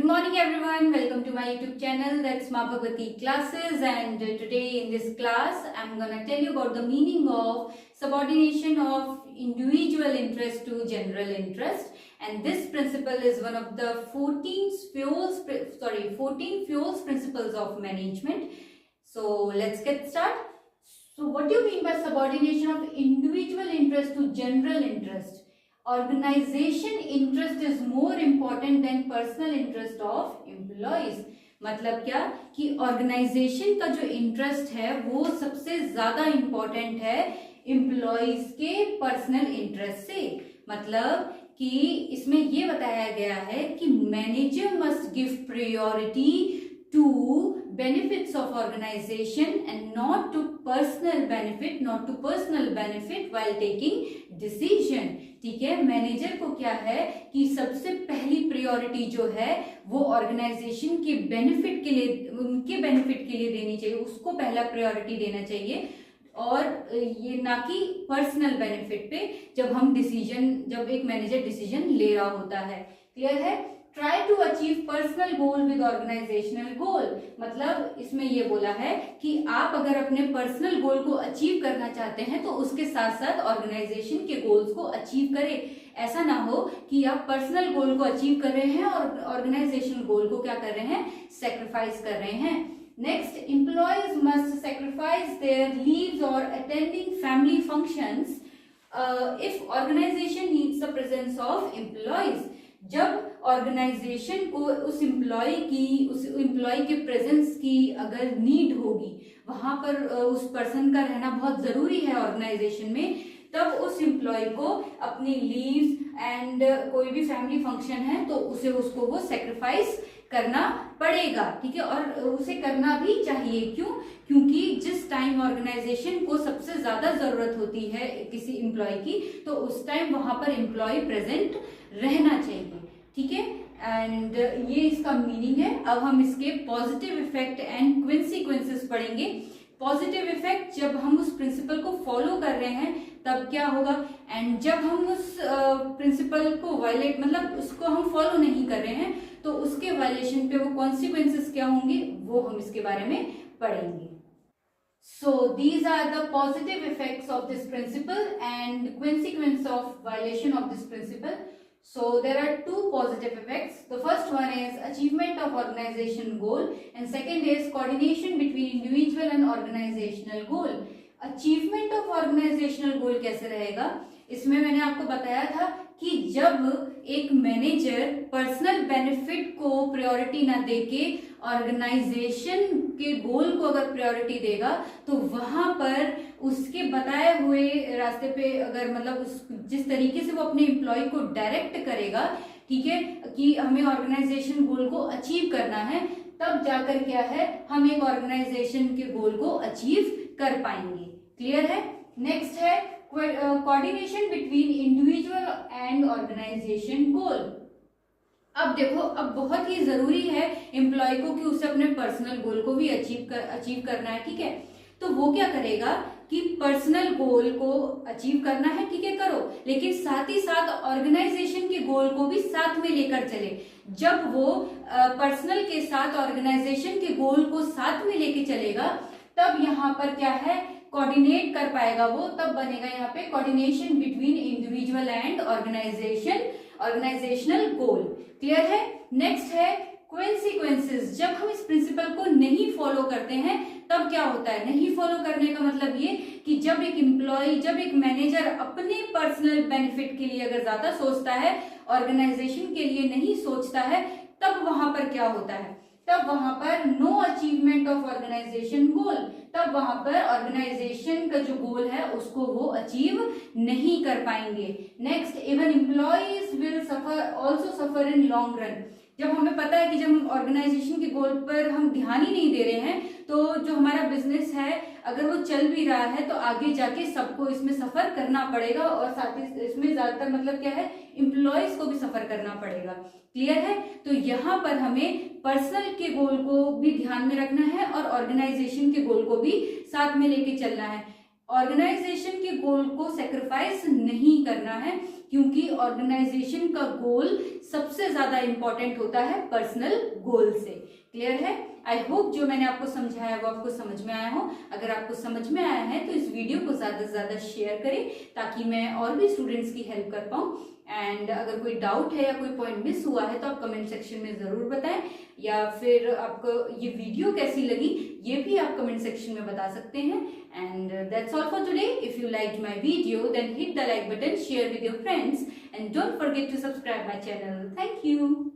Good morning everyone, welcome to my YouTube channel, that's Ma Bhagwati Classes, and today in this class I'm gonna tell you about the meaning of subordination of individual interest to general interest, and this principle is one of the 14 fuels principles of management. So let's get started. So what do you mean by subordination of individual interest to general interest? Organization interest is more important than personal interest of employees. मतलब क्या कि organisation का जो interest है वो सबसे ज्यादा important है एम्प्लॉयज के पर्सनल इंटरेस्ट से। मतलब कि इसमें ये बताया गया है कि manager must give priority to benefits of organization and not to personal benefit while taking decision। ठीक है, मैनेजर को क्या है कि सबसे पहली प्रायोरिटी जो है वो ऑर्गेनाइजेशन के बेनिफिट के लिए, उनके बेनिफिट के लिए देनी चाहिए, उसको पहला प्रायोरिटी देना चाहिए, और ये ना कि पर्सनल बेनिफिट पे जब एक मैनेजर डिसीजन ले रहा होता है। क्लियर है? Try to achieve personal goal with organizational goal. मतलब इसमें ये बोला है कि आप अगर अपने पर्सनल गोल को अचीव करना चाहते हैं तो उसके साथ साथ ऑर्गेनाइजेशन के गोल्स को अचीव करें। ऐसा ना हो कि आप पर्सनल गोल को अचीव कर रहे हैं और ऑर्गेनाइजेशनल गोल को क्या कर रहे हैं, सेक्रीफाइस कर रहे हैं। Next, employees must sacrifice their leaves और attending family functions if organization needs the presence of employees. जब ऑर्गेनाइजेशन को उस एम्प्लॉय के प्रेजेंस की अगर नीड होगी, वहां पर उस पर्सन का रहना बहुत जरूरी है ऑर्गेनाइजेशन में, तब उस एम्प्लॉय को अपनी लीव्स एंड कोई भी फैमिली फंक्शन है तो उसको वो सेक्रीफाइस करना पड़ेगा। ठीक है, और उसे करना भी चाहिए। क्यों? क्योंकि जिस टाइम ऑर्गेनाइजेशन को सबसे ज्यादा जरूरत होती है किसी एम्प्लॉय की, तो उस टाइम वहां पर एम्प्लॉय प्रेजेंट रहना चाहिए। ठीक है, एंड ये इसका मीनिंग है। अब हम इसके पॉजिटिव इफेक्ट एंड क्विंसिक्वेंसेस पढ़ेंगे। पॉजिटिव इफेक्ट, जब हम उस प्रिंसिपल को फॉलो कर रहे हैं तब क्या होगा, एंड जब हम उस प्रिंसिपल को वायलेट, मतलब उसको हम फॉलो नहीं कर रहे हैं तो उसके वायलेशन पे वो कॉन्सिक्वेंसेस क्या होंगे, वो हम इसके बारे में पढ़ेंगे। So these are the positive effects of this principle and consequence of violation of this principle. So there are two positive effects. The first one is achievement of organization goal and second is coordination between individual and organizational goal. Achievement of organizational goal कैसे रहेगा? इसमें मैंने आपको बताया था कि जब एक मैनेजर पर्सनल बेनिफिट को प्रायोरिटी ना देके ऑर्गेनाइजेशन के गोल को अगर प्रायोरिटी देगा तो वहां पर उसके बताए हुए रास्ते पे अगर मतलब जिस तरीके से वो अपने एम्प्लॉय को डायरेक्ट करेगा, ठीक है, कि हमें ऑर्गेनाइजेशन गोल को अचीव करना है, तब जाकर क्या है हम एक ऑर्गेनाइजेशन के गोल को अचीव कर पाएंगे। क्लियर है? नेक्स्ट है coordination between individual and organization goal. अब देखो, अब बहुत ही जरूरी है एम्प्लॉय को कि उसे अपने पर्सनल गोल को भी अचीव करना है। ठीक है, तो वो क्या करेगा कि पर्सनल गोल को अचीव करना है, ठीक है, करो, लेकिन साथ ही साथ ऑर्गेनाइजेशन के गोल को भी साथ में लेकर चले। जब वो पर्सनल के साथ ऑर्गेनाइजेशन के गोल को साथ में लेके चलेगा तब यहाँ पर क्या है, कोऑर्डिनेट कर पाएगा वो, तब बनेगा यहाँ पे coordination between individual and organizational goal. Clear है? नेक्स्ट है consequences। जब हम इस प्रिंसिपल को नहीं फॉलो करते हैं तब क्या होता है? नहीं फॉलो करने का मतलब ये कि जब एक मैनेजर अपने पर्सनल बेनिफिट के लिए अगर ज्यादा सोचता है, ऑर्गेनाइजेशन के लिए नहीं सोचता है, तब वहां पर क्या होता है, तब वहां पर नो अचीवमेंट ऑफ ऑर्गेनाइजेशन गोल। तब वहां पर ऑर्गेनाइजेशन का जो गोल है उसको वो अचीव नहीं कर पाएंगे। Next, even employees will also suffer in long run. जब हमें पता है कि जब हम ऑर्गेनाइजेशन के गोल पर हम ध्यान ही नहीं दे रहे हैं तो जो हमारा बिजनेस है अगर वो चल भी रहा है तो आगे जाके सबको इसमें सफर करना पड़ेगा, और साथ ही इसमें ज्यादातर मतलब क्या है, एम्प्लॉयज को भी सफर करना पड़ेगा। क्लियर है? तो यहाँ पर हमें पर्सनल के गोल को भी ध्यान में रखना है और ऑर्गेनाइजेशन के गोल को भी साथ में लेके चलना है। ऑर्गेनाइजेशन के गोल को सेक्रीफाइस नहीं करना है, क्योंकि ऑर्गेनाइजेशन का गोल सबसे ज्यादा इंपॉर्टेंट होता है पर्सनल गोल से। क्लियर है? आई होप जो मैंने आपको समझाया वो आपको समझ में आया हो। अगर आपको समझ में आया है तो इस वीडियो को ज्यादा से ज्यादा शेयर करें, ताकि मैं और भी स्टूडेंट्स की हेल्प कर पाऊँ। एंड अगर कोई डाउट है या कोई पॉइंट मिस हुआ है तो आप कमेंट सेक्शन में जरूर बताएं, या फिर आपको ये वीडियो कैसी लगी ये भी आप कमेंट सेक्शन में बता सकते हैं। And that's all for today. If you liked my video then hit the like button, share with your friends, and don't forget to subscribe my channel. Thank you.